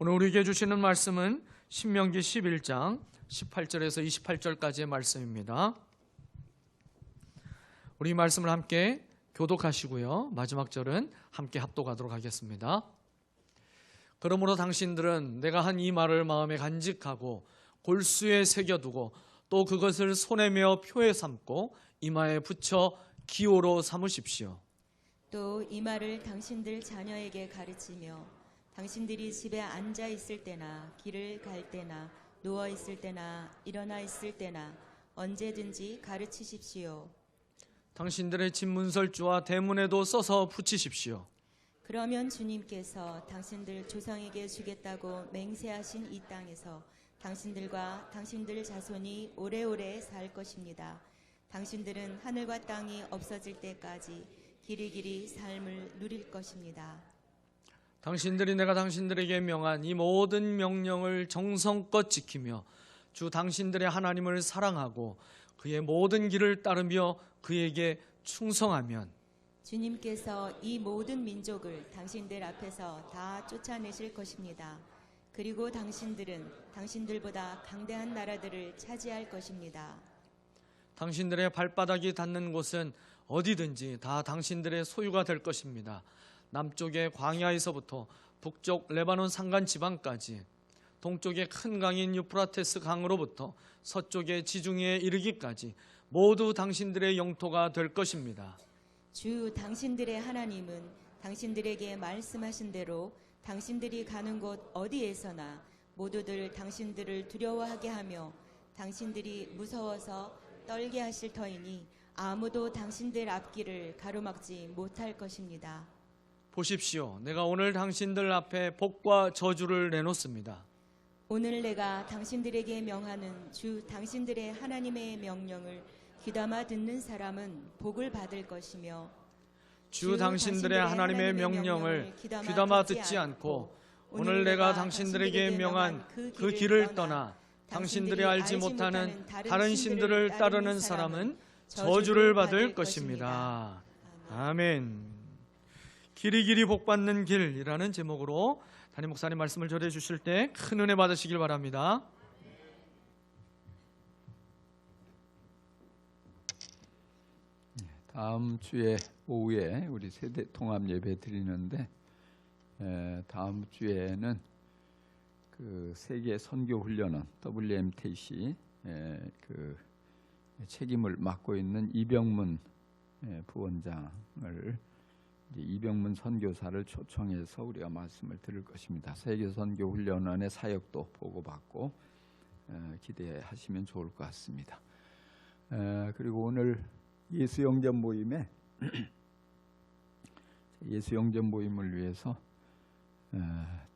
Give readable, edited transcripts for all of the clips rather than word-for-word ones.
오늘 우리에게 주시는 말씀은 신명기 11장 18절에서 28절까지의 말씀입니다. 우리 말씀을 함께 교독하시고요. 마지막 절은 함께 합독하도록 하겠습니다. 그러므로 당신들은 내가 한 이 말을 마음에 간직하고 골수에 새겨두고 또 그것을 손에 메어 표에 삼고 이마에 붙여 기호로 삼으십시오. 또 이 말을 당신들 자녀에게 가르치며 당신들이 집에 앉아 있을 때나 길을 갈 때나 누워 있을 때나 일어나 있을 때나 언제든지 가르치십시오. 당신들의 집 문설주와 대문에도 써서 붙이십시오. 그러면 주님께서 당신들 조상에게 주겠다고 맹세하신 이 땅에서 당신들과 당신들 자손이 오래오래 살 것입니다. 당신들은 하늘과 땅이 없어질 때까지 길이길이 삶을 누릴 것입니다. 당신들이 내가 당신들에게 명한 이 모든 명령을 정성껏 지키며 주 당신들의 하나님을 사랑하고 그의 모든 길을 따르며 그에게 충성하면 주님께서 이 모든 민족을 당신들 앞에서 다 쫓아내실 것입니다. 그리고 당신들은 당신들보다 강대한 나라들을 차지할 것입니다. 당신들의 발바닥이 닿는 곳은 어디든지 다 당신들의 소유가 될 것입니다. 남쪽의 광야에서부터 북쪽 레바논 산간 지방까지, 동쪽의 큰 강인 유프라테스 강으로부터 서쪽의 지중해에 이르기까지 모두 당신들의 영토가 될 것입니다. 주 당신들의 하나님은 당신들에게 말씀하신 대로 당신들이 가는 곳 어디에서나 모두들 당신들을 두려워하게 하며 당신들이 무서워서 떨게 하실 터이니 아무도 당신들 앞길을 가로막지 못할 것입니다. 보십시오. 내가 오늘 당신들 앞에 복과 저주를 내놓습니다. 오늘 내가 당신들에게 명하는 주 당신들의 하나님의 명령을 귀담아 듣는 사람은 복을 받을 것이며 주 당신들의 하나님의 명령을 귀담아 듣지 않고 오늘 내가 당신들에게 명한 그 길을 떠나 당신들이 알지 못하는 다른 신들을 따르는 사람은 저주를 받을 것입니다. 아멘. 길이 복받는 길이라는 제목으로 담임 목사님 말씀을 전해 주실 때 큰 은혜 받으시길 바랍니다. 다음 주에 오후에 우리 세대 통합 예배 드리는데 다음 주에는 그 세계 선교 훈련원 WMTC 그 책임을 맡고 있는 이병문 부원장을 이병문 선교사를 초청해서 우리가 말씀을 들을 것입니다. 세계 선교 훈련원의 사역도 보고받고 기대하시면 좋을 것 같습니다. 그리고 오늘 예수 영접 모임에 예수 영접 모임을 위해서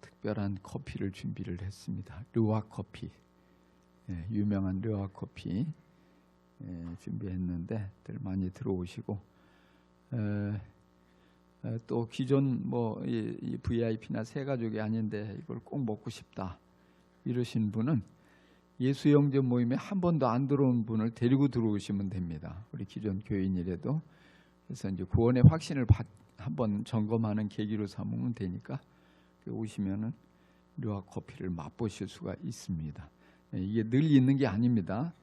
특별한 커피를 준비를 했습니다. 르와 커피, 유명한 르와 커피 준비했는데 들 많이 들어오시고 또 기존 이 VIP나 새 가족이 아닌데 이걸 꼭 먹고 싶다 이러신 분은 예수 영접 모임에 한 번도 안 들어온 분을 데리고 들어오시면 됩니다. 우리 기존 교인이라도. 그래서 이제 구원의 확신을 한번 점검하는 계기로 삼으면 되니까 오시면은 르와 커피를 맛보실 수가 있습니다. 이게 늘 있는 게 아닙니다.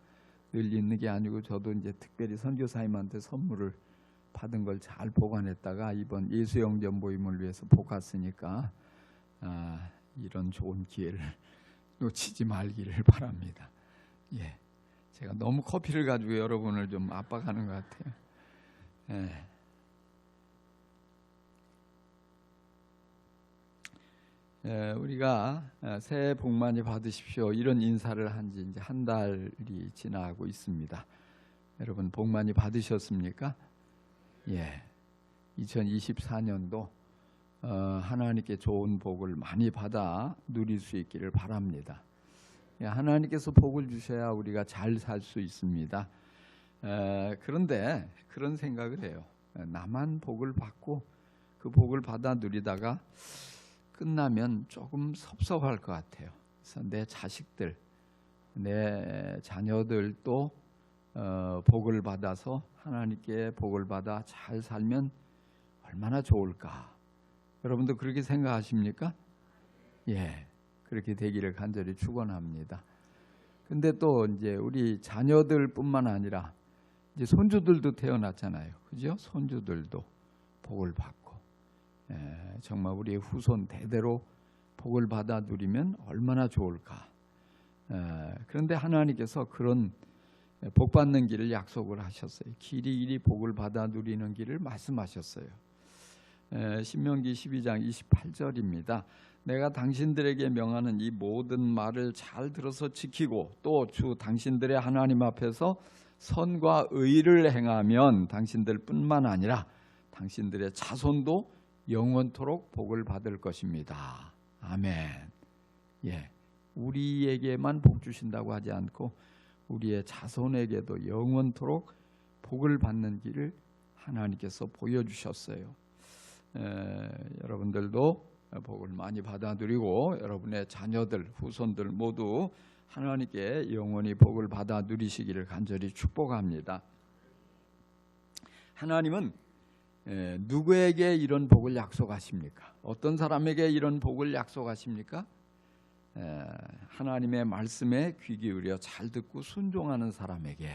늘 있는 게 아니고 저도 이제 특별히 선교사님한테 선물을 받은 걸 잘 보관했다가 이번 예수 영접 모임을 위해서 볶았으니까 이런 좋은 기회를 놓치지 말기를 바랍니다. 예, 제가 너무 커피를 가지고 여러분을 좀 압박하는 것 같아요. 우리가 새해 복 많이 받으십시오 이런 인사를 한 지 이제 한 달이 지나고 있습니다. 여러분 복 많이 받으셨습니까? 예, 2024년도 하나님께 좋은 복을 많이 받아 누릴 수 있기를 바랍니다. 하나님께서 복을 주셔야 우리가 잘 살 수 있습니다. 그런데 그런 생각을 해요. 나만 복을 받고 그 복을 받아 누리다가 끝나면 조금 섭섭할 것 같아요. 그래서 내 자식들, 내 자녀들도 복을 받아서 하나님께 복을 받아 잘 살면 얼마나 좋을까. 여러분도 그렇게 생각하십니까? 예. 그렇게 되기를 간절히 축원합니다. 근데 또 이제 우리 자녀들뿐만 아니라 이제 손주들도 태어났잖아요. 그죠? 손주들도 복을 받고 정말 우리의 후손 대대로 복을 받아 누리면 얼마나 좋을까. 그런데 하나님께서 그런 복 받는 길을 약속을 하셨어요. 길이 이리 복을 받아 누리는 길을 말씀하셨어요. 신명기 12장 28절입니다. 내가 당신들에게 명하는 이 모든 말을 잘 들어서 지키고 또 주 당신들의 하나님 앞에서 선과 의를 행하면 당신들뿐만 아니라 당신들의 자손도 영원토록 복을 받을 것입니다. 아멘. 예, 우리에게만 복 주신다고 하지 않고 우리의 자손에게도 영원토록 복을 받는 길을 하나님께서 보여주셨어요. 여러분들도 복을 많이 받아 누리고 여러분의 자녀들, 후손들 모두 하나님께 영원히 복을 받아 누리시기를 간절히 축복합니다. 하나님은 누구에게 이런 복을 약속하십니까? 어떤 사람에게 이런 복을 약속하십니까? 하나님의 말씀에 귀 기울여 잘 듣고 순종하는 사람에게.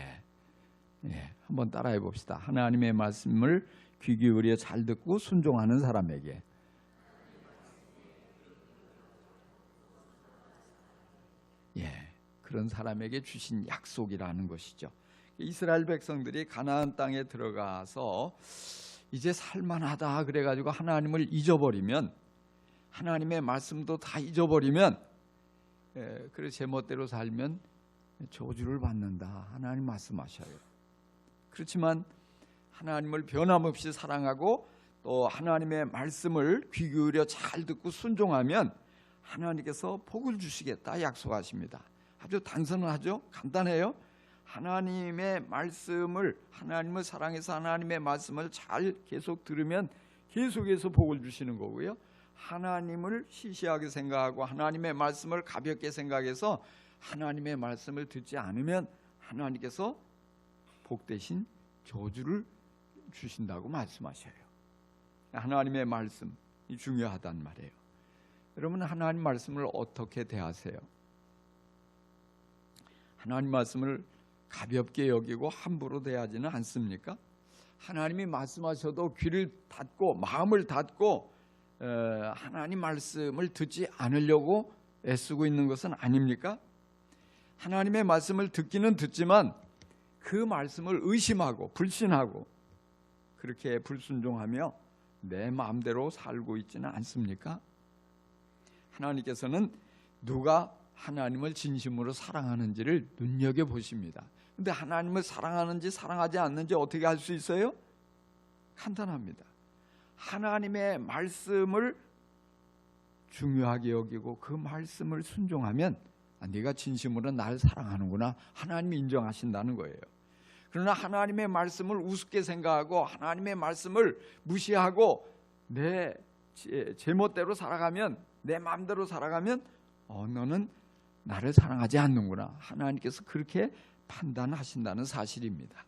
한번 따라해 봅시다. 하나님의 말씀을 귀 기울여 잘 듣고 순종하는 사람에게. 그런 사람에게 주신 약속이라는 것이죠. 이스라엘 백성들이 가나안 땅에 들어가서 이제 살만하다 그래가지고 하나님을 잊어버리면, 하나님의 말씀도 다 잊어버리면, 그래 제멋대로 살면 저주를 받는다 하나님 말씀하셔요. 그렇지만 하나님을 변함없이 사랑하고 또 하나님의 말씀을 귀 기울여 잘 듣고 순종하면 하나님께서 복을 주시겠다 약속하십니다. 아주 단순하죠? 간단해요. 하나님의 말씀을, 하나님을 사랑해서 하나님의 말씀을 잘 계속 들으면 계속해서 복을 주시는 거고요. 하나님을 시시하게 생각하고 하나님의 말씀을 가볍게 생각해서 하나님의 말씀을 듣지 않으면 하나님께서 복 대신 저주를 주신다고 말씀하셔요. 하나님의 말씀이 중요하단 말이에요. 여러분, 하나님 말씀을 어떻게 대하세요? 하나님 말씀을 가볍게 여기고 함부로 대하지는 않습니까? 하나님이 말씀하셔도 귀를 닫고 마음을 닫고 하나님 말씀을 듣지 않으려고 애쓰고 있는 것은 아닙니까? 하나님의 말씀을 듣기는 듣지만 그 말씀을 의심하고 불신하고 그렇게 불순종하며 내 마음대로 살고 있지는 않습니까? 하나님께서는 누가 하나님을 진심으로 사랑하는지를 눈여겨보십니다. 근데 하나님을 사랑하는지 사랑하지 않는지 어떻게 알 수 있어요? 간단합니다. 하나님의 말씀을 중요하게 여기고 그 말씀을 순종하면 네가 진심으로 나를 사랑하는구나, 하나님이 인정하신다는 거예요. 그러나 하나님의 말씀을 우습게 생각하고 하나님의 말씀을 무시하고 내 제멋대로 살아가면, 내 마음대로 살아가면 너는 나를 사랑하지 않는구나, 하나님께서 그렇게 판단하신다는 사실입니다.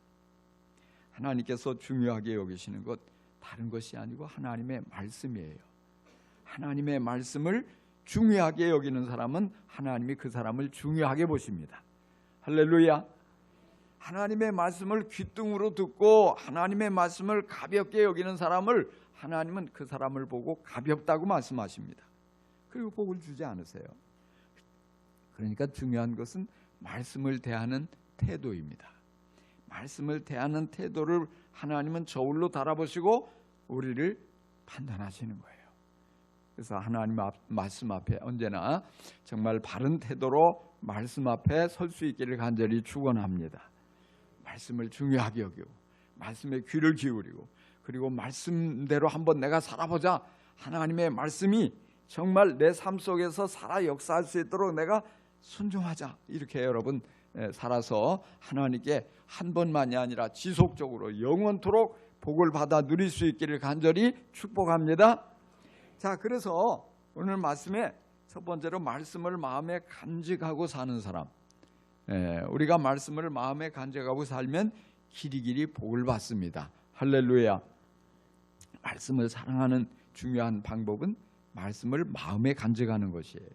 하나님께서 중요하게 여기시는 것 다른 것이 아니고 하나님의 말씀이에요. 하나님의 말씀을 중요하게 여기는 사람은 하나님이 그 사람을 중요하게 보십니다. 할렐루야. 하나님의 말씀을 귓등으로 듣고 하나님의 말씀을 가볍게 여기는 사람을 하나님은 그 사람을 보고 가볍다고 말씀하십니다. 그리고 복을 주지 않으세요. 그러니까 중요한 것은 말씀을 대하는 태도입니다. 말씀을 대하는 태도를 하나님은 저울로 달아보시고 우리를 판단하시는 거예요. 그래서 하나님 말씀 앞에 언제나 정말 바른 태도로 말씀 앞에 설 수 있기를 간절히 축원합니다. 말씀을 중요하게 여기고 말씀에 귀를 기울이고 그리고 말씀대로 한번 내가 살아보자, 하나님의 말씀이 정말 내 삶 속에서 살아 역사할 수 있도록 내가 순종하자, 이렇게 여러분 살아서 하나님께 한 번만이 아니라 지속적으로 영원토록 복을 받아 누릴 수 있기를 간절히 축복합니다. 자, 그래서 오늘 말씀에 첫 번째로 말씀을 마음에 간직하고 사는 사람, 우리가 말씀을 마음에 간직하고 살면 길이길이 복을 받습니다. 할렐루야. 말씀을 사랑하는 중요한 방법은 말씀을 마음에 간직하는 것이에요.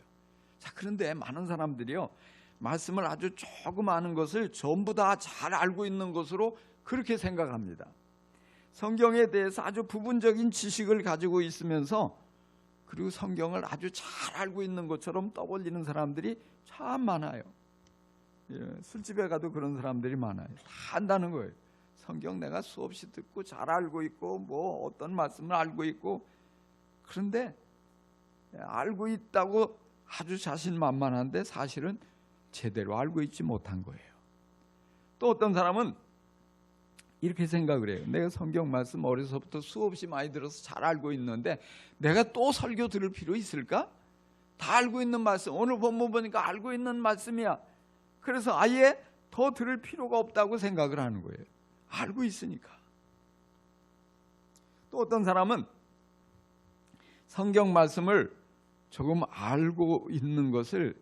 자, 그런데 많은 사람들이요, 말씀을 아주 조금 아는 것을 전부 다 잘 알고 있는 것으로 그렇게 생각합니다. 성경에 대해서 아주 부분적인 지식을 가지고 있으면서 그리고 성경을 아주 잘 알고 있는 것처럼 떠벌리는 사람들이 참 많아요. 술집에 가도 그런 사람들이 많아요. 다 안다는 거예요. 성경 내가 수없이 듣고 잘 알고 있고 뭐 어떤 말씀을 알고 있고, 그런데 알고 있다고 아주 자신만만한데 사실은 제대로 알고 있지 못한 거예요. 또 어떤 사람은 이렇게 생각을 해요. 내가 성경 말씀 어려서부터 수없이 많이 들어서 잘 알고 있는데 내가 또 설교 들을 필요 있을까? 다 알고 있는 말씀, 오늘 본문 보니까 알고 있는 말씀이야. 그래서 아예 더 들을 필요가 없다고 생각을 하는 거예요. 알고 있으니까. 또 어떤 사람은 성경 말씀을 조금 알고 있는 것을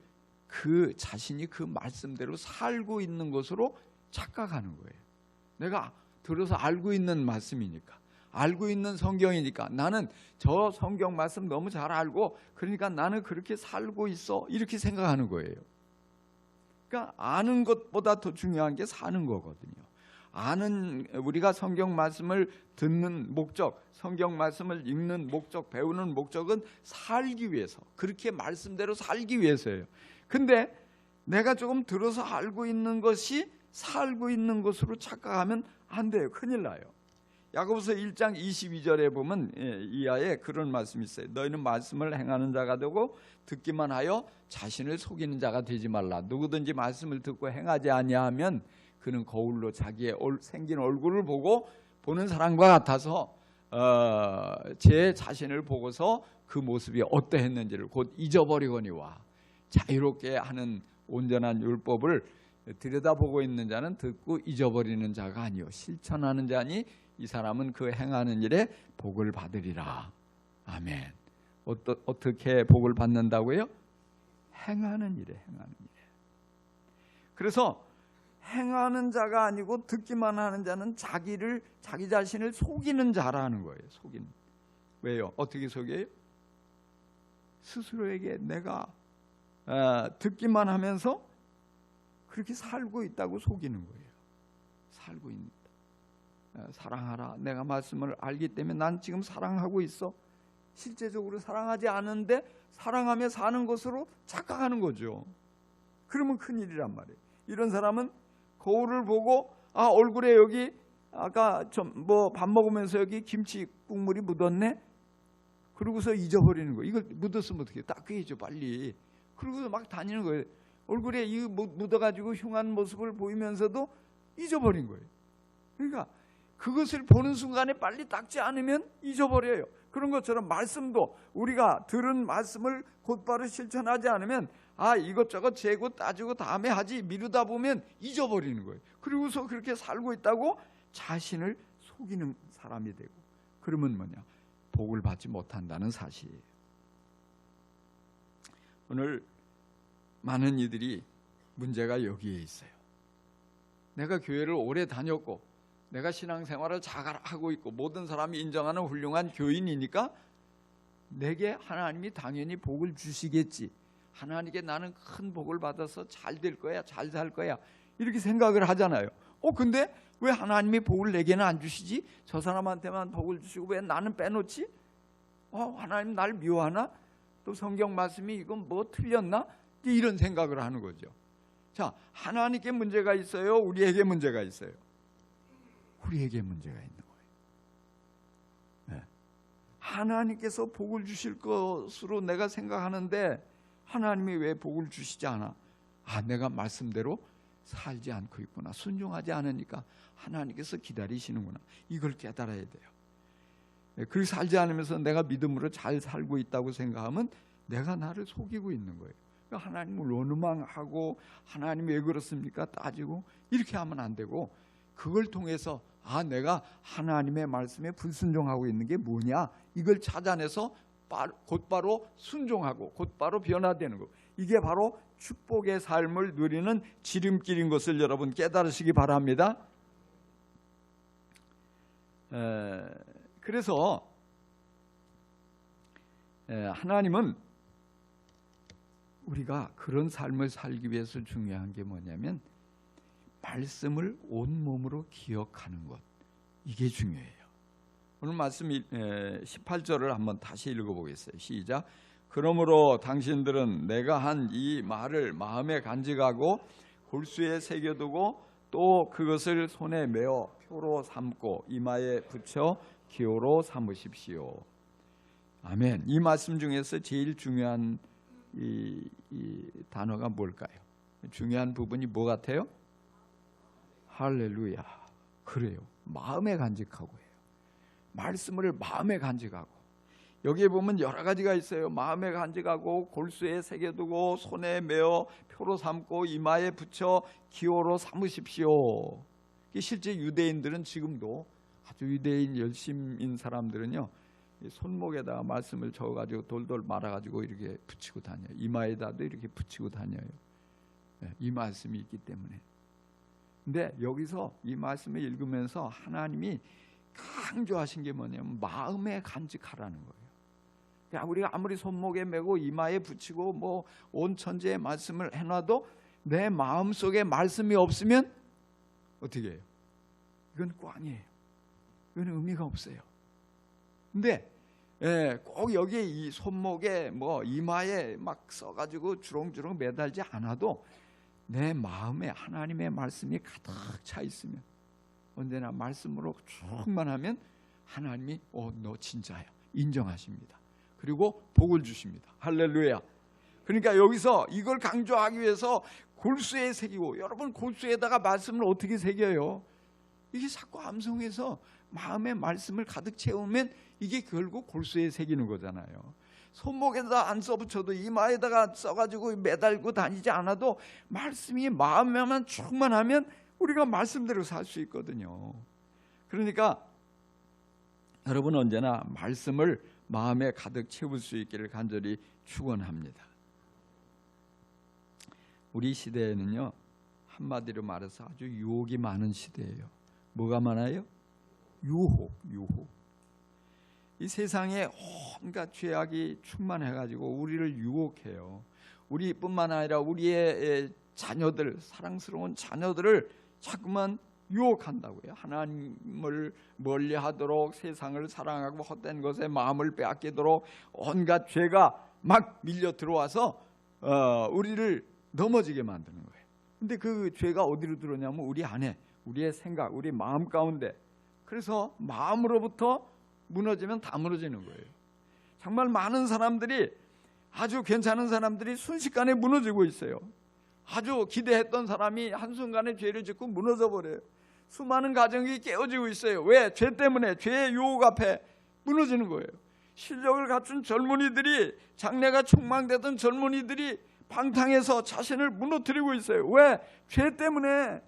그 자신이 그 말씀대로 살고 있는 것으로 착각하는 거예요. 내가 들어서 알고 있는 말씀이니까, 알고 있는 성경이니까 나는 저 성경 말씀 너무 잘 알고 그러니까 나는 그렇게 살고 있어, 이렇게 생각하는 거예요. 그러니까 아는 것보다 더 중요한 게 사는 거거든요. 우리가 성경 말씀을 듣는 목적, 성경 말씀을 읽는 목적, 배우는 목적은 살기 위해서, 그렇게 말씀대로 살기 위해서예요. 근데 내가 조금 들어서 알고 있는 것이 살고 있는 것으로 착각하면 안 돼요. 큰일 나요. 야고보서 1장 22절에 보면 이하에 그런 말씀이 있어요. 너희는 말씀을 행하는 자가 되고 듣기만 하여 자신을 속이는 자가 되지 말라. 누구든지 말씀을 듣고 행하지 아니하면 그는 거울로 자기의 생긴 얼굴을 보고 보는 사람과 같아서 제 자신을 보고서 그 모습이 어떠했는지를 곧 잊어버리거니와. 자유롭게 하는 온전한 율법을 들여다보고 있는 자는 듣고 잊어버리는 자가 아니요 실천하는 자니 이 사람은 그 행하는 일에 복을 받으리라. 아멘. 어떻게 복을 받는다고요? 행하는 일에, 행하는 일에. 그래서 행하는 자가 아니고 듣기만 하는 자는 자기 자신을 속이는 자라는 거예요. 속이는. 왜요? 어떻게 속여요? 스스로에게 내가 듣기만 하면서 그렇게 살고 있다고 속이는 거예요. 살고 있다. 사랑하라. 내가 말씀을 알기 때문에 난 지금 사랑하고 있어. 실제적으로 사랑하지 않은데 사랑하며 사는 것으로 착각하는 거죠. 그러면 큰일이란 말이에요. 이런 사람은 거울을 보고 얼굴에 여기 아까 밥 먹으면서 여기 김치 국물이 묻었네. 그러고서 잊어버리는 거예요. 이걸 묻었으면 어떻게 닦아야죠 빨리. 그러고서 막 다니는 거예요. 얼굴에 이 묻어가지고 흉한 모습을 보이면서도 잊어버린 거예요. 그러니까 그것을 보는 순간에 빨리 닦지 않으면 잊어버려요. 그런 것처럼 말씀도 우리가 들은 말씀을 곧바로 실천하지 않으면 이것저것 재고 따지고 다음에 하지 미루다 보면 잊어버리는 거예요. 그리고서 그렇게 살고 있다고 자신을 속이는 사람이 되고, 그러면 뭐냐? 복을 받지 못한다는 사실이에요. 오늘 많은 이들이 문제가 여기에 있어요. 내가 교회를 오래 다녔고 내가 신앙생활을 잘 하고 있고 모든 사람이 인정하는 훌륭한 교인이니까 내게 하나님이 당연히 복을 주시겠지. 하나님께 나는 큰 복을 받아서 잘 될 거야, 잘 살 거야, 이렇게 생각을 하잖아요. 근데 왜 하나님이 복을 내게는 안 주시지? 저 사람한테만 복을 주시고 왜 나는 빼놓지? 하나님 날 미워하나? 또 성경 말씀이 이건 뭐 틀렸나? 이런 생각을 하는 거죠. 자, 하나님께 문제가 있어요? 우리에게 문제가 있어요? 우리에게 문제가 있는 거예요. 네. 하나님께서 복을 주실 것으로 내가 생각하는데 하나님이 왜 복을 주시지 않아? 내가 말씀대로 살지 않고 있구나. 순종하지 않으니까 하나님께서 기다리시는구나. 이걸 깨달아야 돼요. 그렇게 살지 않으면서 내가 믿음으로 잘 살고 있다고 생각하면 내가 나를 속이고 있는 거예요. 하나님을 원망하고 하나님이 왜 그렇습니까? 따지고 이렇게 하면 안 되고, 그걸 통해서 내가 하나님의 말씀에 불순종하고 있는 게 뭐냐, 이걸 찾아내서 곧바로 순종하고 곧바로 변화되는 거. 이게 바로 축복의 삶을 누리는 지름길인 것을 여러분 깨달으시기 바랍니다. 그래서 하나님은 우리가 그런 삶을 살기 위해서 중요한 게 뭐냐면 말씀을 온몸으로 기억하는 것, 이게 중요해요. 오늘 말씀 18절을 한번 다시 읽어보겠어요. 시작. 그러므로 당신들은 내가 한 이 말을 마음에 간직하고 골수에 새겨두고 또 그것을 손에 메어 표로 삼고 이마에 붙여 기호로 삼으십시오. 아멘. 이 말씀 중에서 제일 중요한 이 단어가 뭘까요? 중요한 부분이 뭐 같아요? 할렐루야. 그래요. 마음에 간직하고 해요. 말씀을 마음에 간직하고. 여기에 보면 여러 가지가 있어요. 마음에 간직하고 골수에 새겨두고 손에 메어 표로 삼고 이마에 붙여 기호로 삼으십시오. 실제 유대인들은 지금도 아주 유대인 열심인 사람들은요, 손목에다가 말씀을 적어가지고 돌돌 말아가지고 이렇게 붙이고 다녀요. 이마에다도 이렇게 붙이고 다녀요. 이 말씀이 있기 때문에. 근데 여기서 이 말씀을 읽으면서 하나님이 강조하신 게 뭐냐면 마음에 간직하라는 거예요. 그러니까 우리가 아무리 손목에 메고 이마에 붙이고 뭐 온 천지의 말씀을 해놔도 내 마음속에 말씀이 없으면 어떻게 해요? 이건 꽝이에요. 이건 의미가 없어요. 근데 꼭 여기에 이 손목에 뭐 이마에 막 써가지고 주렁주렁 매달지 않아도 내 마음에 하나님의 말씀이 가득 차 있으면, 언제나 말씀으로 충만하면 하나님이 너 진짜야 인정하십니다. 그리고 복을 주십니다. 할렐루야. 그러니까 여기서 이걸 강조하기 위해서 골수에 새기고, 여러분 골수에다가 말씀을 어떻게 새겨요? 이게 자꾸 암송해서 마음의 말씀을 가득 채우면 이게 결국 골수에 새기는 거잖아요. 손목에다 안 써붙여도 이마에다가 써가지고 매달고 다니지 않아도 말씀이 마음에만 충만하면 우리가 말씀대로 살 수 있거든요. 그러니까 여러분 언제나 말씀을 마음에 가득 채울 수 있기를 간절히 축원합니다. 우리 시대에는요, 한마디로 말해서 아주 유혹이 많은 시대예요. 뭐가 많아요? 유혹. 이 세상에 온갖 죄악이 충만해가지고 우리를 유혹해요. 우리뿐만 아니라 우리의 자녀들, 사랑스러운 자녀들을 자꾸만 유혹한다고요. 하나님을 멀리하도록, 세상을 사랑하고 헛된 것에 마음을 빼앗기도록 온갖 죄가 막 밀려 들어와서 우리를 넘어지게 만드는 거예요. 근데 그 죄가 어디로 들어오냐면 우리 안에, 우리의 생각, 우리 마음 가운데. 그래서 마음으로부터 무너지면 다 무너지는 거예요. 정말 많은 사람들이, 아주 괜찮은 사람들이 순식간에 무너지고 있어요. 아주 기대했던 사람이 한순간에 죄를 짓고 무너져 버려요. 수많은 가정이 깨어지고 있어요. 왜? 죄 때문에, 죄의 유혹 앞에 무너지는 거예요. 실력을 갖춘 젊은이들이, 장래가 촉망되던 젊은이들이 방탕해서 자신을 무너뜨리고 있어요. 왜? 죄 때문에.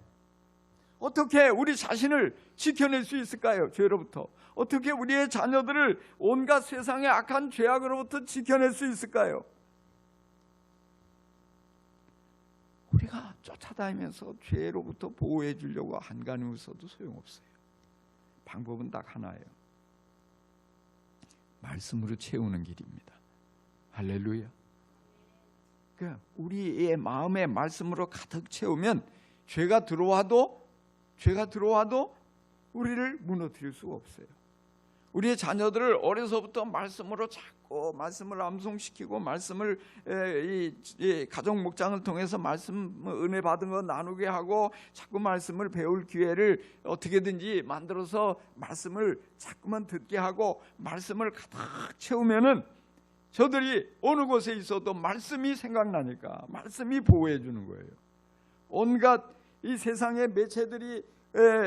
어떻게 우리 자신을 지켜낼 수 있을까요? 죄로부터. 어떻게 우리의 자녀들을 온갖 세상의 악한 죄악으로부터 지켜낼 수 있을까요? 우리가 쫓아다니면서 죄로부터 보호해 주려고 한간힘을 써도 소용없어요. 방법은 딱 하나예요. 말씀으로 채우는 길입니다. 할렐루야. 그러니까 우리의 마음에 말씀으로 가득 채우면 죄가 들어와도 우리를 무너뜨릴 수가 없어요. 우리의 자녀들을 어려서부터 말씀으로 자꾸 말씀을 암송시키고, 말씀을 이 가족 목장을 통해서 말씀 은혜 받은 거 나누게 하고, 자꾸 말씀을 배울 기회를 어떻게든지 만들어서 말씀을 자꾸만 듣게 하고 말씀을 가득 채우면은 저들이 어느 곳에 있어도 말씀이 생각나니까 말씀이 보호해 주는 거예요. 온갖 이 세상의 매체들이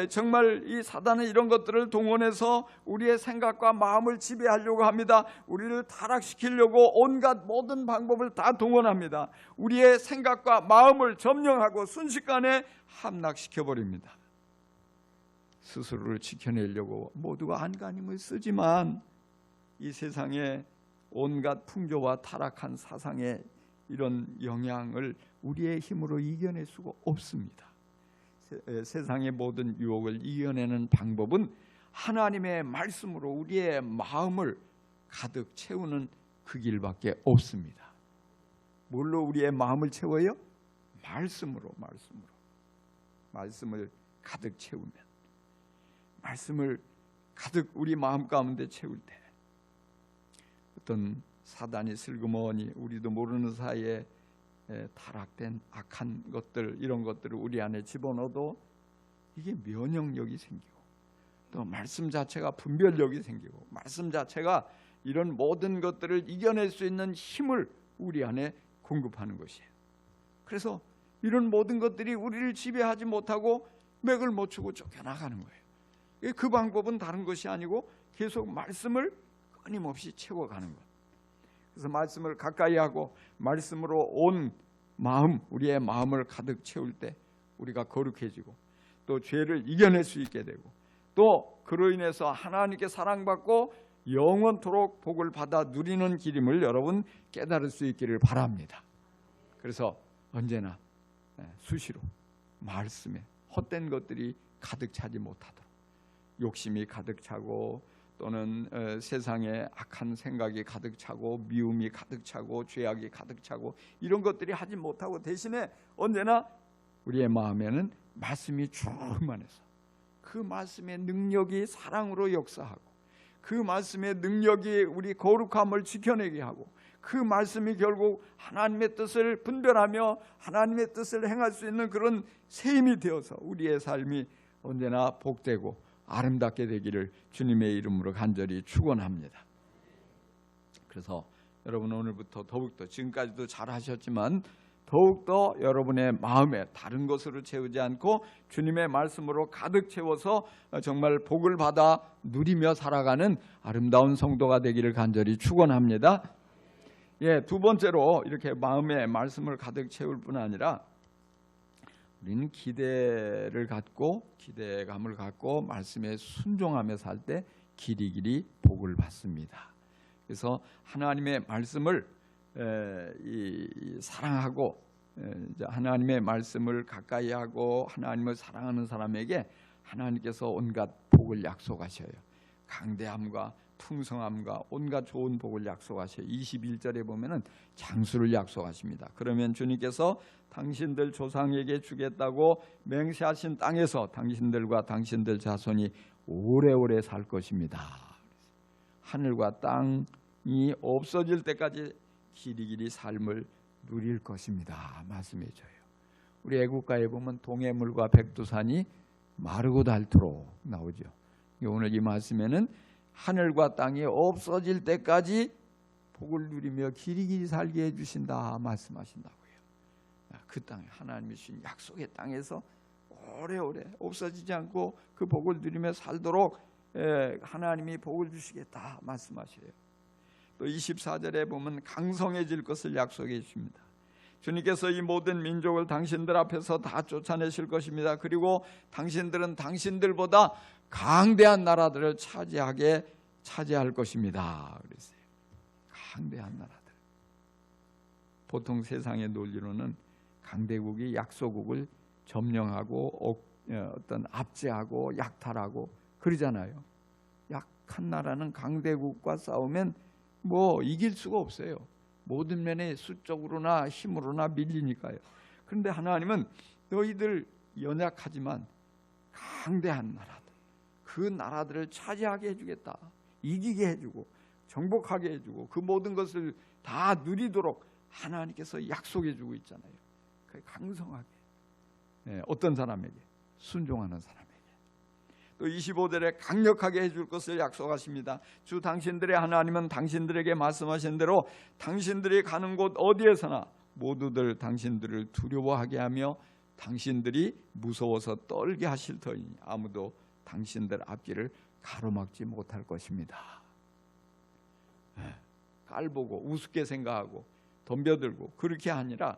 정말 이 사단은 이런 것들을 동원해서 우리의 생각과 마음을 지배하려고 합니다. 우리를 타락시키려고 온갖 모든 방법을 다 동원합니다. 우리의 생각과 마음을 점령하고 순식간에 함락시켜버립니다. 스스로를 지켜내려고 모두가 안간힘을 쓰지만 이 세상에 온갖 풍조와 타락한 사상의 이런 영향을 우리의 힘으로 이겨낼 수가 없습니다. 세상의 모든 유혹을 이겨내는 방법은 하나님의 말씀으로 우리의 마음을 가득 채우는 그 길밖에 없습니다. 뭘로 우리의 마음을 채워요? 말씀으로. 말씀을 가득 채우면, 말씀을 가득 우리 마음 가운데 채울 때 어떤 사단이 슬그머니 우리도 모르는 사이에 타락된 악한 것들, 이런 것들을 우리 안에 집어넣어도 이게 면역력이 생기고, 또 말씀 자체가 분별력이 생기고, 말씀 자체가 이런 모든 것들을 이겨낼 수 있는 힘을 우리 안에 공급하는 것이에요. 그래서 이런 모든 것들이 우리를 지배하지 못하고 맥을 못 추고 쫓겨나가는 거예요. 그 방법은 다른 것이 아니고 계속 말씀을 끊임없이 채워가는 것. 그래서 말씀을 가까이 하고 말씀으로 온 마음, 우리의 마음을 가득 채울 때 우리가 거룩해지고, 또 죄를 이겨낼 수 있게 되고, 또 그로 인해서 하나님께 사랑받고 영원토록 복을 받아 누리는 길임을 여러분 깨달을 수 있기를 바랍니다. 그래서 언제나 수시로 말씀에 헛된 것들이 가득 차지 못하도록, 욕심이 가득 차고 또는 세상에 악한 생각이 가득 차고 미움이 가득 차고 죄악이 가득 차고 이런 것들이 하지 못하고, 대신에 언제나 우리의 마음에는 말씀이 충만해서 그 말씀의 능력이 사랑으로 역사하고, 그 말씀의 능력이 우리 거룩함을 지켜내게 하고, 그 말씀이 결국 하나님의 뜻을 분별하며 하나님의 뜻을 행할 수 있는 그런 새 힘이 되어서 우리의 삶이 언제나 복되고 아름답게 되기를 주님의 이름으로 간절히 축원합니다. 그래서 여러분 오늘부터 더욱더, 지금까지도 잘 하셨지만 더욱더 여러분의 마음에 다른 것으로 채우지 않고 주님의 말씀으로 가득 채워서 정말 복을 받아 누리며 살아가는 아름다운 성도가 되기를 간절히 축원합니다. 두 번째로 이렇게 마음에 말씀을 가득 채울 뿐 아니라 우리는 기대를 갖고, 기대감을 갖고 말씀에 순종하며 살 때 길이길이 복을 받습니다. 그래서 하나님의 말씀을 사랑하고, 하나님의 말씀을 가까이 하고 하나님을 사랑하는 사람에게 하나님께서 온갖 복을 약속하셔요. 강대함과 풍성함과 온갖 좋은 복을 약속하셔요. 21절에 보면은 장수를 약속하십니다. 그러면 주님께서 당신들 조상에게 주겠다고 맹세하신 땅에서 당신들과 당신들 자손이 오래오래 살 것입니다. 하늘과 땅이 없어질 때까지 길이길이 삶을 누릴 것입니다. 말씀해 줘요. 우리 애국가에 보면 동해물과 백두산이 마르고 닳도록 나오죠. 오늘 이 말씀에는 하늘과 땅이 없어질 때까지 복을 누리며 길이길이 살게 해주신다 말씀하신다고요. 그 땅에 하나님이 주신 약속의 땅에서 오래오래 없어지지 않고 그 복을 누리며 살도록 하나님이 복을 주시겠다 말씀하셔요. 또 24절에 보면 강성해질 것을 약속해 주십니다. 주님께서 이 모든 민족을 당신들 앞에서 다 쫓아내실 것입니다. 그리고 당신들은 당신들보다 강대한 나라들을 차지할 것입니다. 그랬어요. 강대한 나라들. 보통 세상의 논리로는 강대국이 약소국을 점령하고 어떤 압제하고 약탈하고 그러잖아요. 약한 나라는 강대국과 싸우면 뭐 이길 수가 없어요. 모든 면에 수적으로나 힘으로나 밀리니까요. 그런데 하나님은 너희들 연약하지만 강대한 나라들, 그 나라들을 차지하게 해주겠다. 이기게 해주고 정복하게 해주고 그 모든 것을 다 누리도록 하나님께서 약속해주고 있잖아요. 강성하게. 어떤 사람에게? 순종하는 사람에게. 또 25절에 강력하게 해줄 것을 약속하십니다. 주 당신들의 하나님은 당신들에게 말씀하신 대로 당신들이 가는 곳 어디에서나 모두들 당신들을 두려워하게 하며 당신들이 무서워서 떨게 하실 터이니 아무도 당신들 앞길을 가로막지 못할 것입니다. 깔보고 우습게 생각하고 덤벼들고 그렇게 아니라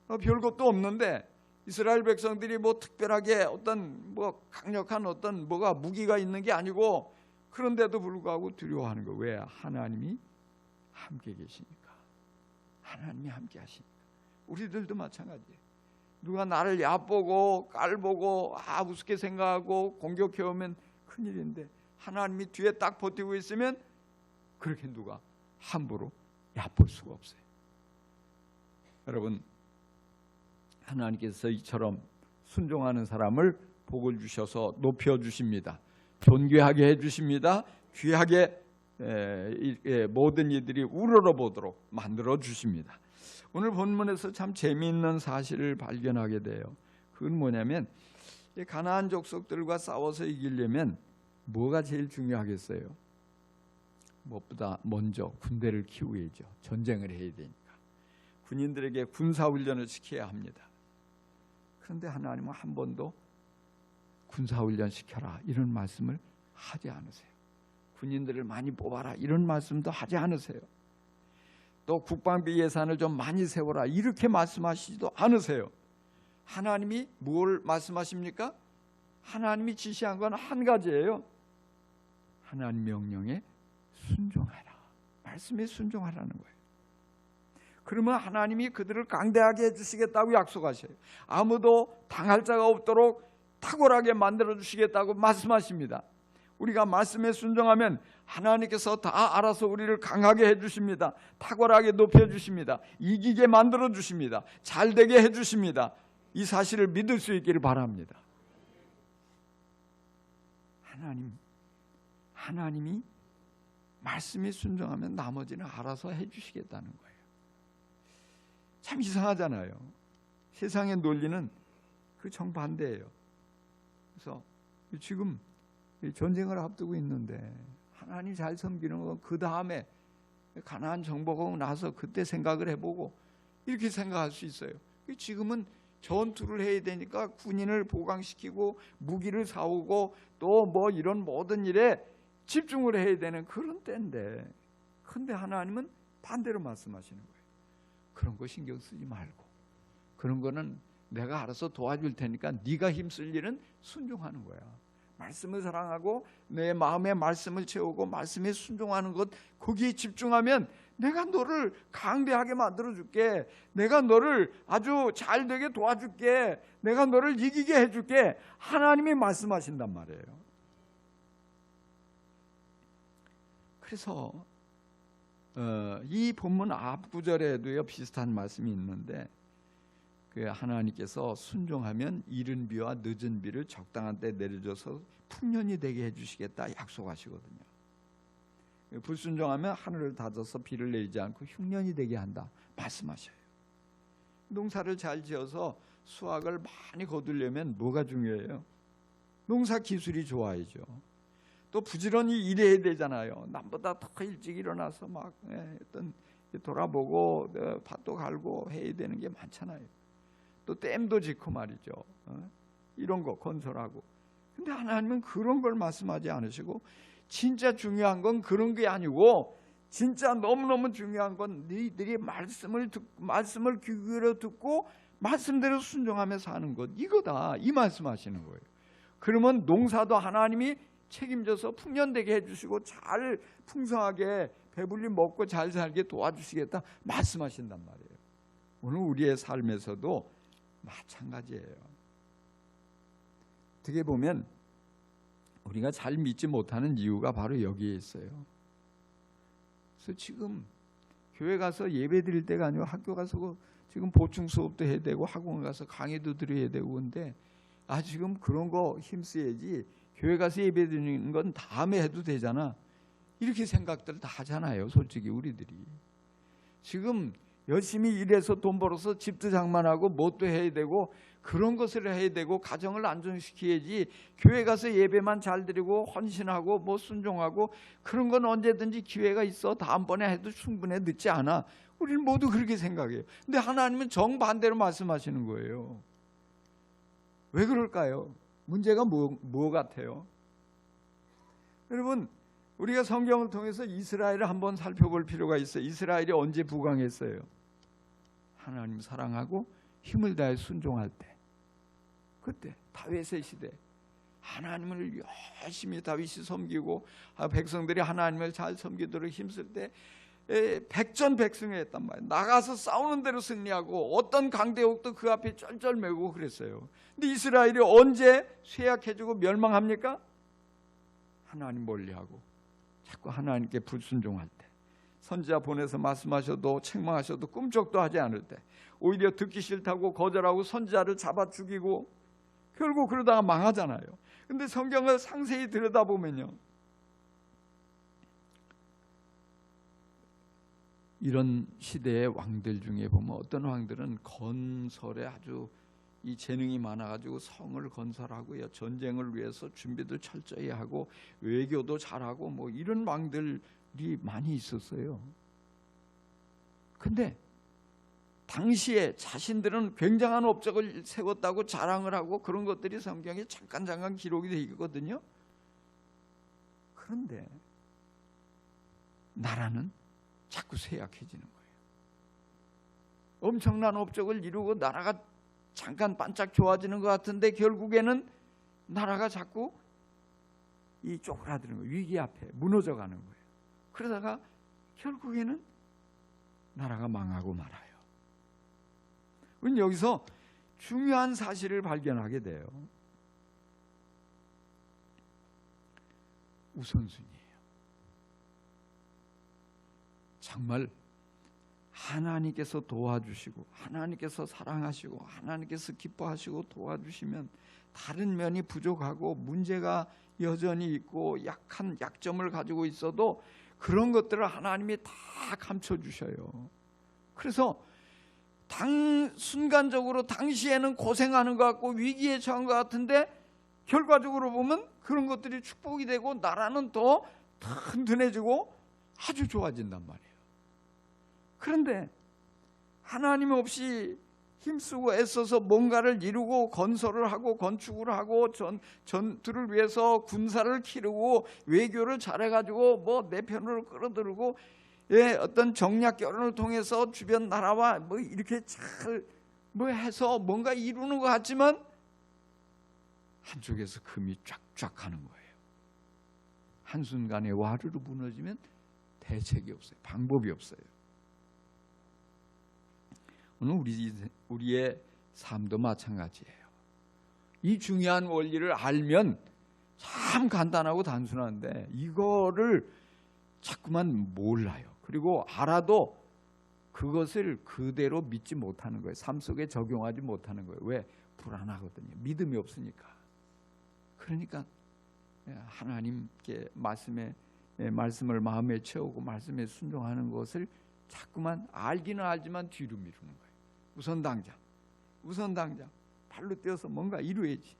별것도 없는데 이스라엘 백성들이 뭐 특별하게 어떤 뭐 강력한 어떤 뭐가 무기가 있는 게 아니고 그런데도 불구하고 두려워하는 거. 왜? 하나님이 함께 계시니까. 하나님이 함께 하시니까. 우리들도 마찬가지예요. 누가 나를 얕보고 깔보고 우습게 생각하고 공격해 오면 큰일인데 하나님이 뒤에 딱 버티고 있으면 그렇게 누가 함부로 얕볼 수가 없어요. 여러분, 하나님께서 이처럼 순종하는 사람을 복을 주셔서 높여주십니다. 존귀하게 해주십니다. 귀하게 모든 이들이 우러러보도록 만들어주십니다. 오늘 본문에서 참 재미있는 사실을 발견하게 돼요. 그건 뭐냐면 가나안 족속들과 싸워서 이기려면 뭐가 제일 중요하겠어요? 무엇보다 먼저 군대를 키우야죠. 전쟁을 해야 되니까. 군인들에게 군사훈련을 시켜야 합니다. 그런데 하나님은 한 번도 군사훈련 시켜라 이런 말씀을 하지 않으세요. 군인들을 많이 뽑아라 이런 말씀도 하지 않으세요. 또 국방비 예산을 좀 많이 세워라 이렇게 말씀하시지도 않으세요. 하나님이 뭘 말씀하십니까? 하나님이 지시한 건 한 가지예요. 하나님 명령에 순종하라. 말씀에 순종하라는 거예요. 그러면 하나님이 그들을 강대하게 해주시겠다고 약속하셔요. 아무도 당할 자가 없도록 탁월하게 만들어주시겠다고 말씀하십니다. 우리가 말씀에 순종하면 하나님께서 다 알아서 우리를 강하게 해주십니다. 탁월하게 높여주십니다. 이기게 만들어주십니다. 잘되게 해주십니다. 이 사실을 믿을 수 있기를 바랍니다. 하나님이 말씀에 순종하면 나머지는 알아서 해주시겠다는 거예요. 참 이상하잖아요. 세상의 논리는 그 정반대예요. 그래서 지금 전쟁을 앞두고 있는데 하나님 잘 섬기는 건 그 다음에 가나안 정복하고 나서 그때 생각을 해보고 이렇게 생각할 수 있어요. 지금은 전투를 해야 되니까 군인을 보강시키고 무기를 사오고 또 뭐 이런 모든 일에 집중을 해야 되는 그런 때인데, 그런데 하나님은 반대로 말씀하시는 거예요. 그런 거 신경 쓰지 말고 그런 거는 내가 알아서 도와줄 테니까 네가 힘쓸 일은 순종하는 거야. 말씀을 사랑하고 내 마음에 말씀을 채우고 말씀에 순종하는 것, 거기에 집중하면 내가 너를 강대하게 만들어줄게. 내가 너를 아주 잘되게 도와줄게. 내가 너를 이기게 해줄게. 하나님이 말씀하신단 말이에요. 그래서 이 본문 앞 구절에도요 비슷한 말씀이 있는데, 그 하나님께서 순종하면 이른 비와 늦은 비를 적당한 때 내려줘서 풍년이 되게 해주시겠다 약속하시거든요. 불순종하면 하늘을 닫아서 비를 내리지 않고 흉년이 되게 한다 말씀하셔요. 농사를 잘 지어서 수확을 많이 거두려면 뭐가 중요해요? 농사 기술이 좋아야죠. 또 부지런히 일해야 되잖아요. 남보다 더 일찍 일어나서 막 어떤 돌아보고 밭도 갈고 해야 되는 게 많잖아요. 또 댐도 짓고 말이죠. 이런 거 건설하고. 근데 하나님은 그런 걸 말씀하지 않으시고, 진짜 중요한 건 그런 게 아니고 진짜 너무너무 중요한 건 너희들이 말씀을 귀 기울여 듣고 말씀대로 순종하며 사는 것, 이거다 이 말씀하시는 거예요. 그러면 농사도 하나님이 책임져서 풍년되게 해주시고 잘 풍성하게 배불리 먹고 잘 살게 도와주시겠다 말씀하신단 말이에요. 오늘 우리의 삶에서도 마찬가지예요. 어떻게 보면 우리가 잘 믿지 못하는 이유가 바로 여기에 있어요. 그래서 지금 교회 가서 예배 드릴 때가 아니고 학교 가서 지금 보충 수업도 해야 되고 학원 가서 강의도 드려야 되고, 근데 지금 그런 거 힘써야지, 교회 가서 예배 드리는 건 다음에 해도 되잖아, 이렇게 생각들 다 하잖아요. 솔직히 우리들이 지금 열심히 일해서 돈 벌어서 집도 장만하고 뭣도 해야 되고 그런 것을 해야 되고 가정을 안정시켜야지, 교회 가서 예배만 잘 드리고 헌신하고 뭐 순종하고 그런 건 언제든지 기회가 있어, 다음번에 해도 충분해, 늦지 않아. 우리는 모두 그렇게 생각해요. 근데 하나님은 정반대로 말씀하시는 거예요. 왜 그럴까요? 문제가 뭐 같아요? 여러분, 우리가 성경을 통해서 이스라엘을 한번 살펴볼 필요가 있어요. 이스라엘이 언제 부강했어요? 하나님 사랑하고 힘을 다해 순종할 때, 그때 다윗의 시대, 하나님을 열심히 다윗이 섬기고 백성들이 하나님을 잘 섬기도록 힘쓸 때 백전백승했단 말이에요. 나가서 싸우는 대로 승리하고 어떤 강대국도 그 앞에 쩔쩔매고 그랬어요. 근데 이스라엘이 언제 쇠약해지고 멸망합니까? 하나님 멀리하고 자꾸 하나님께 불순종할 때, 선지자 보내서 말씀하셔도 책망하셔도 꿈쩍도 하지 않을 때, 오히려 듣기 싫다고 거절하고 선지자를 잡아 죽이고 결국 그러다가 망하잖아요. 근데 성경을 상세히 들여다보면요, 이런 시대의 왕들 중에 보면 어떤 왕들은 건설에 아주 이 재능이 많아가지고 성을 건설하고요, 전쟁을 위해서 준비도 철저히 하고 외교도 잘하고 뭐 이런 왕들이 많이 있었어요. 근데 당시에 자신들은 굉장한 업적을 세웠다고 자랑을 하고 그런 것들이 성경에 잠깐 기록이 되어 있거든요. 그런데 나라는 자꾸 쇠약해지는 거예요. 엄청난 업적을 이루고 나라가 잠깐 반짝 좋아지는 것 같은데 결국에는 나라가 자꾸 이 쪼그라드는 거예요. 위기 앞에 무너져 가는 거예요. 그러다가 결국에는 나라가 망하고 말아요. 우리는 여기서 중요한 사실을 발견하게 돼요. 우선순위예요. 정말 하나님께서 도와주시고 하나님께서 사랑하시고 하나님께서 기뻐하시고 도와주시면 다른 면이 부족하고 문제가 여전히 있고 약점을 가지고 있어도 그런 것들을 하나님이 다 감춰주셔요. 그래서 순간적으로 당시에는 고생하는 것 같고 위기에 처한 것 같은데 결과적으로 보면 그런 것들이 축복이 되고 나라는 더 튼튼해지고 아주 좋아진단 말이에요. 그런데 하나님 없이 힘쓰고 애써서 뭔가를 이루고 건설을 하고 건축을 하고 전투를 위해서 군사를 키우고 외교를 잘해가지고 뭐 내 편으로 끌어들고 어떤 정략 결혼을 통해서 주변 나라와 뭐 이렇게 잘 뭐 해서 뭔가 이루는 것 같지만 한쪽에서 금이 쫙쫙 하는 거예요. 한순간에 와르르 무너지면 대책이 없어요. 방법이 없어요. 오늘 우리의 삶도 마찬가지예요. 이 중요한 원리를 알면 참 간단하고 단순한데 이거를 자꾸만 몰라요. 그리고 알아도 그것을 그대로 믿지 못하는 거예요. 삶 속에 적용하지 못하는 거예요. 왜? 불안하거든요. 믿음이 없으니까. 그러니까 하나님께 말씀을 마음에 채우고 말씀에 순종하는 것을 자꾸만 알기는 알지만 뒤로 미루는 거예요. 우선 당장 발로 뛰어서 뭔가 이루어야지.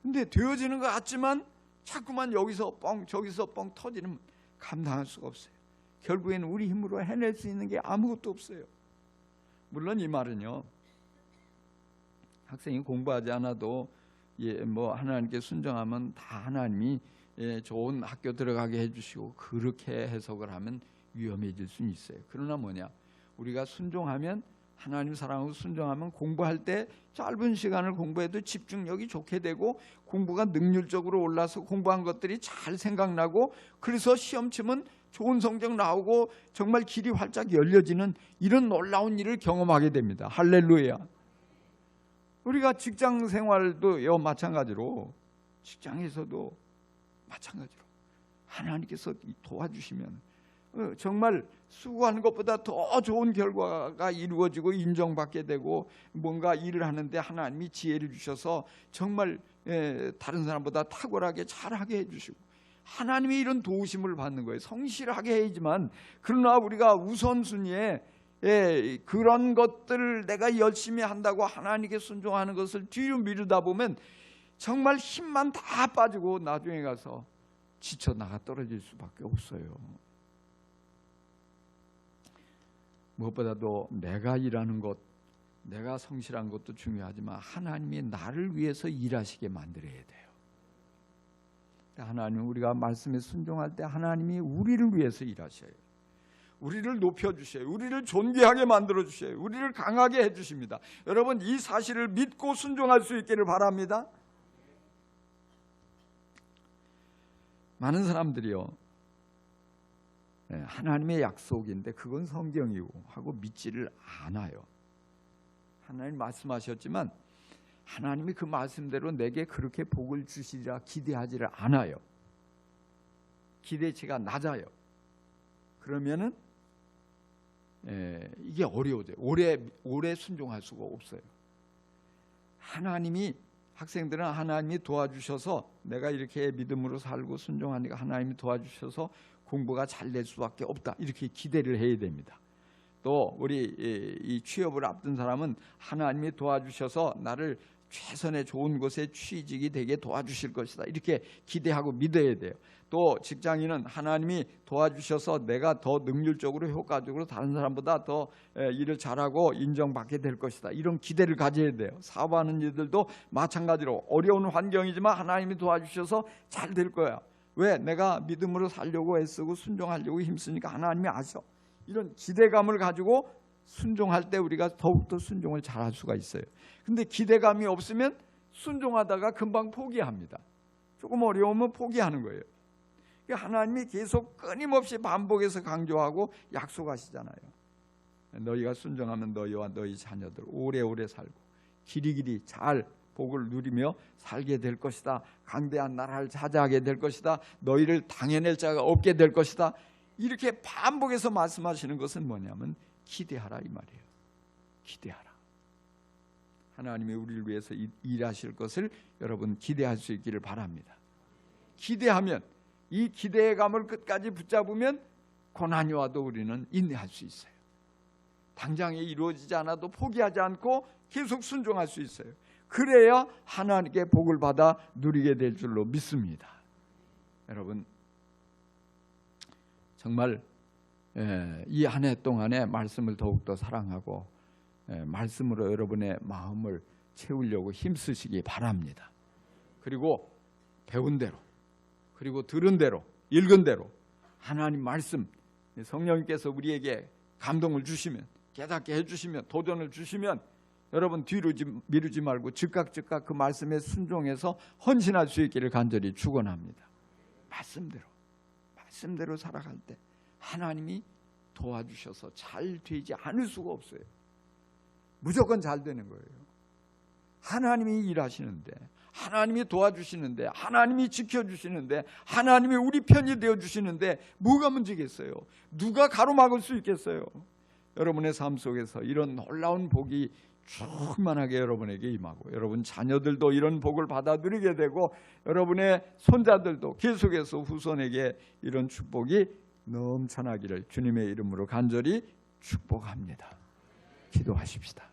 근데 되어지는 것 같지만 자꾸만 여기서 뻥 저기서 뻥 터지는 감당할 수가 없어요. 결국에는 우리 힘으로 해낼 수 있는 게 아무것도 없어요. 물론 이 말은요, 학생이 공부하지 않아도 뭐 하나님께 순종하면 다 하나님이 좋은 학교 들어가게 해주시고 그렇게 해석을 하면 위험해질 수는 있어요. 그러나 뭐냐, 우리가 순종하면 하나님 사랑하고 순종하면 공부할 때 짧은 시간을 공부해도 집중력이 좋게 되고 공부가 능률적으로 올라서 공부한 것들이 잘 생각나고 그래서 시험 치면 좋은 성적 나오고 정말 길이 활짝 열려지는 이런 놀라운 일을 경험하게 됩니다. 할렐루야. 우리가 직장 생활도 마찬가지로 직장에서도 마찬가지로 하나님께서 도와주시면 정말 수고하는 것보다 더 좋은 결과가 이루어지고 인정받게 되고 뭔가 일을 하는데 하나님이 지혜를 주셔서 정말 다른 사람보다 탁월하게 잘하게 해주시고 하나님이 이런 도우심을 받는 거예요. 성실하게 해야지만 그러나 우리가 우선순위에 그런 것들을 내가 열심히 한다고 하나님께 순종하는 것을 뒤로 미루다 보면 정말 힘만 다 빠지고 나중에 가서 지쳐 나가 떨어질 수밖에 없어요. 무엇보다도 내가 일하는 것, 내가 성실한 것도 중요하지만 하나님이 나를 위해서 일하시게 만들어야 돼요. 하나님, 우리가 말씀에 순종할 때 하나님이 우리를 위해서 일하셔요. 우리를 높여주셔요. 우리를 존귀하게 만들어주셔요. 우리를 강하게 해주십니다. 여러분, 이 사실을 믿고 순종할 수 있기를 바랍니다. 많은 사람들이요, 하나님의 약속인데 그건 성경이고 하고 믿지를 않아요. 하나님 말씀하셨지만 하나님이 그 말씀대로 내게 그렇게 복을 주시리라 기대하지를 않아요. 기대치가 낮아요. 그러면은 이게 어려워져요. 오래 순종할 수가 없어요. 학생들은 하나님이 도와주셔서 내가 이렇게 믿음으로 살고 순종하니까 하나님이 도와주셔서 공부가 잘 될 수밖에 없다, 이렇게 기대를 해야 됩니다. 또 우리 이 취업을 앞둔 사람은 하나님이 도와주셔서 나를 최선의 좋은 곳에 취직이 되게 도와주실 것이다, 이렇게 기대하고 믿어야 돼요. 또 직장인은 하나님이 도와주셔서 내가 더 능률적으로 효과적으로 다른 사람보다 더 일을 잘하고 인정받게 될 것이다, 이런 기대를 가져야 돼요. 사업하는 이들도 마찬가지로 어려운 환경이지만 하나님이 도와주셔서 잘 될 거야. 왜? 내가 믿음으로 살려고 애쓰고 순종하려고 힘쓰니까 하나님이 아셔. 이런 기대감을 가지고 순종할 때 우리가 더욱더 순종을 잘할 수가 있어요. 근데 기대감이 없으면 순종하다가 금방 포기합니다. 조금 어려우면 포기하는 거예요. 하나님이 계속 끊임없이 반복해서 강조하고 약속하시잖아요. 너희가 순종하면 너희와 너희 자녀들 오래오래 살고 길이길이 잘 복을 누리며 살게 될 것이다. 강대한 나라를 차지하게 될 것이다. 너희를 당해낼 자가 없게 될 것이다. 이렇게 반복해서 말씀하시는 것은 뭐냐면 기대하라, 이 말이에요. 기대하라. 하나님이 우리를 위해서 일하실 것을 여러분 기대할 수 있기를 바랍니다. 기대하면, 이 기대감을 끝까지 붙잡으면 고난이 와도 우리는 인내할 수 있어요. 당장에 이루어지지 않아도 포기하지 않고 계속 순종할 수 있어요. 그래야 하나님께 복을 받아 누리게 될 줄로 믿습니다. 여러분, 정말 이 한 해 동안에 말씀을 더욱더 사랑하고 말씀으로 여러분의 마음을 채우려고 힘쓰시기 바랍니다. 그리고 배운 대로, 그리고 들은 대로, 읽은 대로 하나님 말씀, 성령님께서 우리에게 감동을 주시면, 깨닫게 해주시면, 도전을 주시면 여러분 뒤로 미루지 말고 즉각 그 말씀에 순종해서 헌신할 수 있기를 간절히 축원합니다. 말씀대로 살아갈 때 하나님이 도와주셔서 잘 되지 않을 수가 없어요. 무조건 잘 되는 거예요. 하나님이 일하시는데, 하나님이 도와주시는데, 하나님이 지켜주시는데, 하나님이 우리 편이 되어주시는데 뭐가 문제겠어요? 누가 가로막을 수 있겠어요? 여러분의 삶 속에서 이런 놀라운 복이 충만하게 여러분에게 임하고, 여러분 자녀들도 이런 복을 받아 누리게 되고, 여러분의 손자들도 계속해서 후손에게 이런 축복이 넘쳐나기를 주님의 이름으로 간절히 축복합니다. 기도하십시다.